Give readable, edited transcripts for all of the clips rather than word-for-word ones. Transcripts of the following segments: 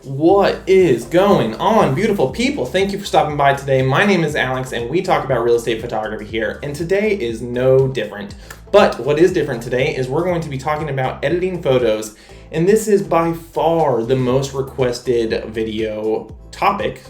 What is going on, beautiful people? Thank you for stopping by today. My name is Alex and we talk about real estate photography here, and today is no different. But what is different today is we're going to be talking about editing photos, and this is by far the most requested video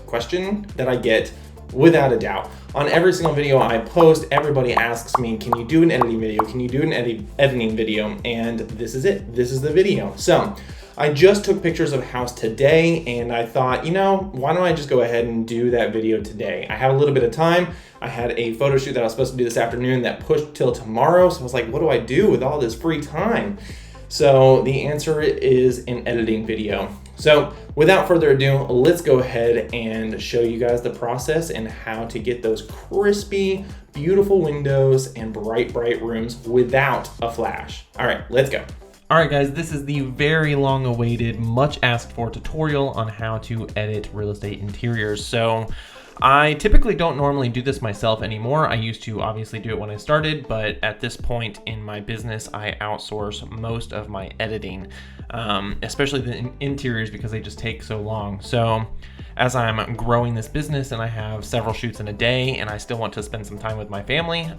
question that I get, without a doubt. On every single video I post, everybody asks me, can you do an editing video? Can you do an editing video? And this is it. This is the video. So I just took pictures of a house today, and I thought, why don't I just go ahead and do that video today? I had a little bit of time. I had a photo shoot that I was supposed to do this afternoon that pushed till tomorrow. So I was like, what do I do with all this free time? So the answer is an editing video. So without further ado, let's go ahead and show you guys the process and how to get those crispy, beautiful windows and bright rooms without a flash. All right, let's go. All right, guys, this is the very long-awaited, much asked for tutorial on how to edit real estate interiors. So I typically don't normally do this myself anymore. I used to obviously do it when I started, but at this point in my business, I outsource most of my editing, especially the interiors, because they just take so long. So as I'm growing this business and I have several shoots in a day and I still want to spend some time with my family,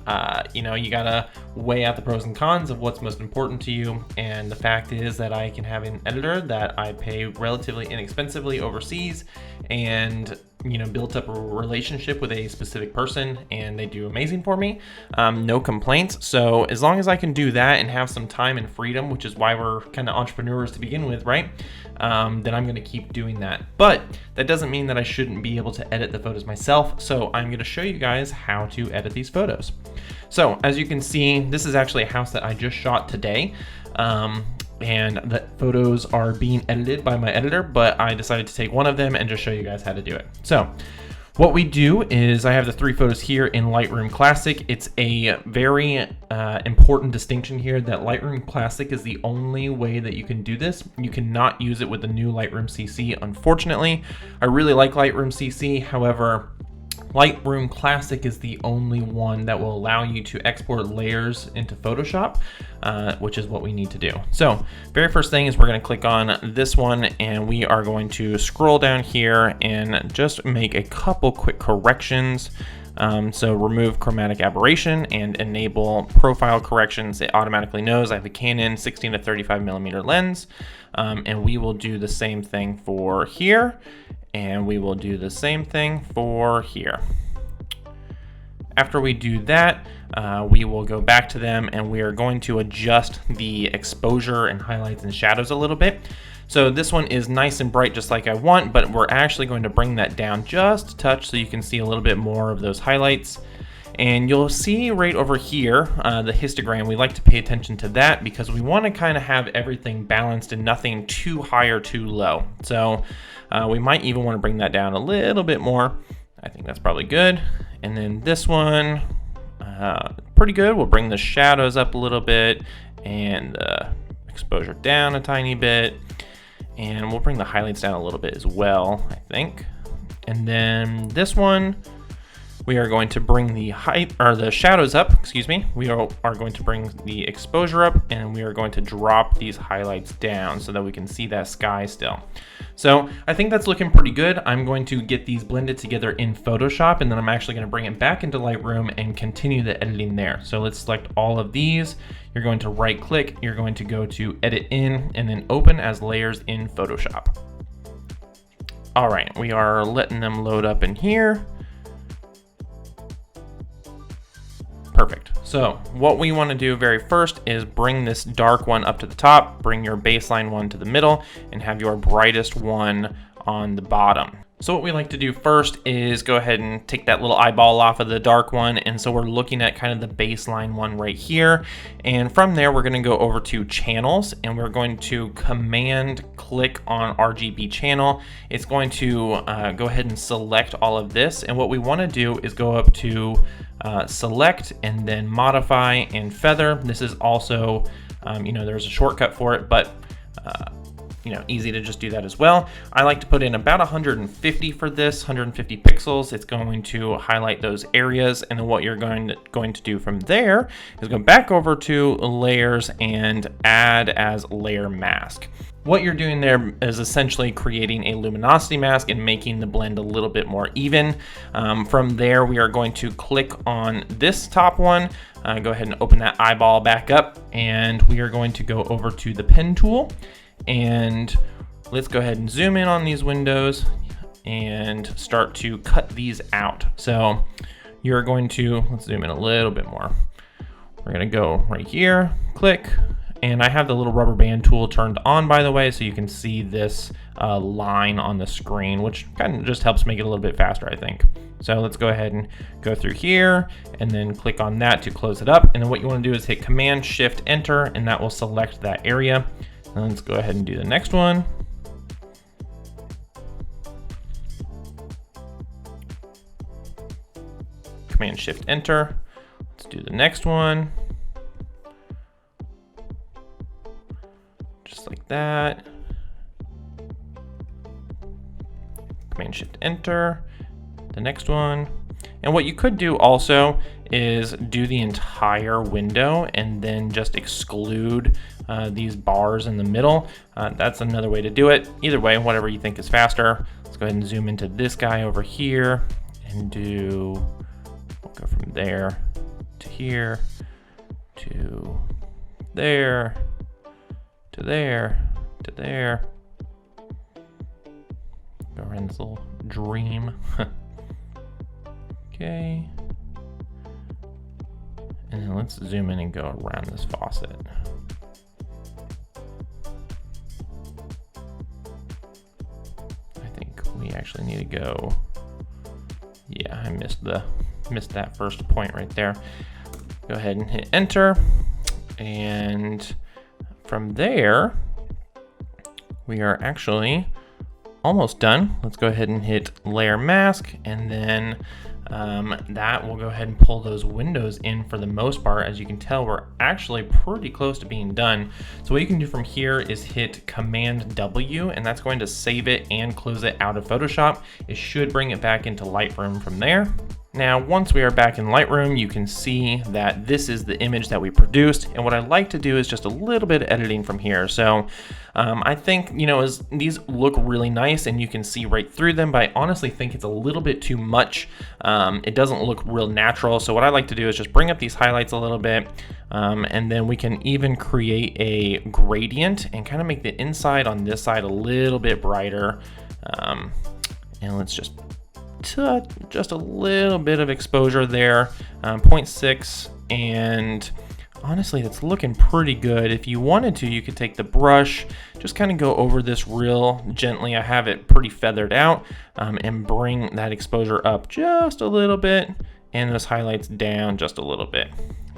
you gotta weigh out the pros and cons of what's most important to you. And the fact is that I can have an editor that I pay relatively inexpensively overseas, and built up a relationship with a specific person, and they do amazing for me. No complaints. So as long as I can do that and have some time and freedom, which is why we're kind of entrepreneurs to begin with, right? Then I'm going to keep doing that. But that doesn't mean that I shouldn't be able to edit the photos myself. So I'm going to show you guys how to edit these photos. So as you can see, this is actually a house that I just shot today. And the photos are being edited by my editor, but I decided to take one of them and just show you guys how to do it. So what we do is I have the 3 photos here in Lightroom Classic. It's a very important distinction here that Lightroom Classic is the only way that you can do this. You cannot use it with the new Lightroom CC, unfortunately. I really like Lightroom CC, however, Lightroom Classic is the only one that will allow you to export layers into Photoshop, which is what we need to do. So very first thing is we're going to click on this one, and we are going to scroll down here and just make a couple quick corrections. So remove chromatic aberration and enable profile corrections. It automatically knows I have a Canon 16 to 35 millimeter lens, and we will do the same thing for here. And we will do the same thing for here. After we do that, we will go back to them and we are going to adjust the exposure and highlights and shadows a little bit. So this one is nice and bright just like I want, but we're actually going to bring that down just a touch so you can see a little bit more of those highlights. And you'll see right over here, the histogram. We like to pay attention to that because we want to kind of have everything balanced and nothing too high or too low. So we might even want to bring that down a little bit more. I think that's probably good. And then this one, pretty good. We'll bring the shadows up a little bit and the exposure down a tiny bit. And we'll bring the highlights down a little bit as well, I think. And then this one, we are going to bring the shadows up, excuse me. We are going to bring the exposure up, and we are going to drop these highlights down so that we can see that sky still. So I think that's looking pretty good. I'm going to get these blended together in Photoshop, and then I'm actually going to bring it back into Lightroom and continue the editing there. So let's select all of these. You're going to right click, you're going to go to edit in, and then open as layers in Photoshop. All right, we are letting them load up in here. Perfect. So what we want to do very first is bring this dark one up to the top, bring your baseline one to the middle, and have your brightest one on the bottom. So what we like to do first is go ahead and take that little eyeball off of the dark one. And so we're looking at kind of the baseline one right here. And from there, we're going to go over to channels, and we're going to command click on RGB channel. It's going to go ahead and select all of this. And what we want to do is go up to select and then modify and feather. This is also, there's a shortcut for it, but easy to just do that as well. I like to put in about 150 for this, 150 pixels. It's going to highlight those areas, and then what you're going to do from there is go back over to layers and add as layer mask. What you're doing there is essentially creating a luminosity mask and making the blend a little bit more even. From there, we are going to click on this top one, go ahead and open that eyeball back up, and we are going to go over to the pen tool, and let's go ahead and zoom in on these windows and start to cut these out. So you're going to, let's zoom in a little bit more. We're gonna go right here, click, and I have the little rubber band tool turned on, by the way, so you can see this line on the screen, which kind of just helps make it a little bit faster, I think. So let's go ahead and go through here and then click on that to close it up. And then what you want to do is hit Command Shift Enter, and that will select that area. And let's go ahead and do the next one. Command Shift Enter. Let's do the next one. Just like that. Command Shift Enter. The next one. And what you could do also is do the entire window and then just exclude these bars in the middle. That's another way to do it. Either way, whatever you think is faster. Let's go ahead and zoom into this guy over here and we'll go from there to here to there to there to there. Go around this little dream. Okay. And then let's zoom in and go around this faucet. I think we actually need to go. Yeah, I missed that first point right there. Go ahead and hit enter. And from there, we are actually almost done. Let's go ahead and hit layer mask, and then that will go ahead and pull those windows in for the most part. As you can tell, we're actually pretty close to being done. So what you can do from here is hit Command W, and that's going to save it and close it out of Photoshop. It should bring it back into Lightroom from there. Now, once we are back in Lightroom, you can see that this is the image that we produced. And what I like to do is just a little bit of editing from here. So I think, as these look really nice and you can see right through them, but I honestly think it's a little bit too much. It doesn't look real natural. So what I like to do is just bring up these highlights a little bit. And then we can even create a gradient and kind of make the inside on this side a little bit brighter. And let's just a little bit of exposure there, 0.6, and honestly it's looking pretty good. If you wanted to, you could take the brush, just kind of go over this real gently. I have it pretty feathered out, and bring that exposure up just a little bit and those highlights down just a little bit.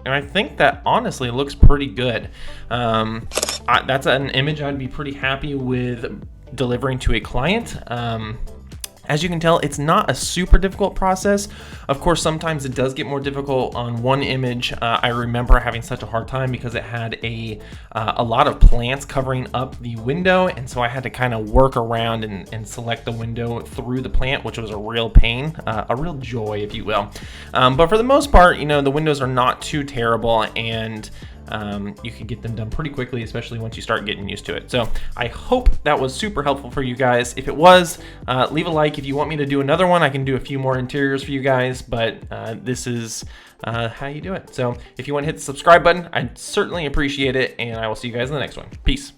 And I think that honestly looks pretty good. That's an image I'd be pretty happy with delivering to a client. As you can tell, it's not a super difficult process. Of course, sometimes it does get more difficult. On one image, I remember having such a hard time because it had a lot of plants covering up the window, and so I had to kind of work around and select the window through the plant, which was a real pain, a real joy, if you will. But for the most part, the windows are not too terrible, and you can get them done pretty quickly, especially once you start getting used to it. So I hope that was super helpful for you guys. If it was, leave a like. If you want me to do another one, I can do a few more interiors for you guys, but this is how you do it. So if you want to hit the subscribe button, I'd certainly appreciate it, and I will see you guys in the next one. Peace.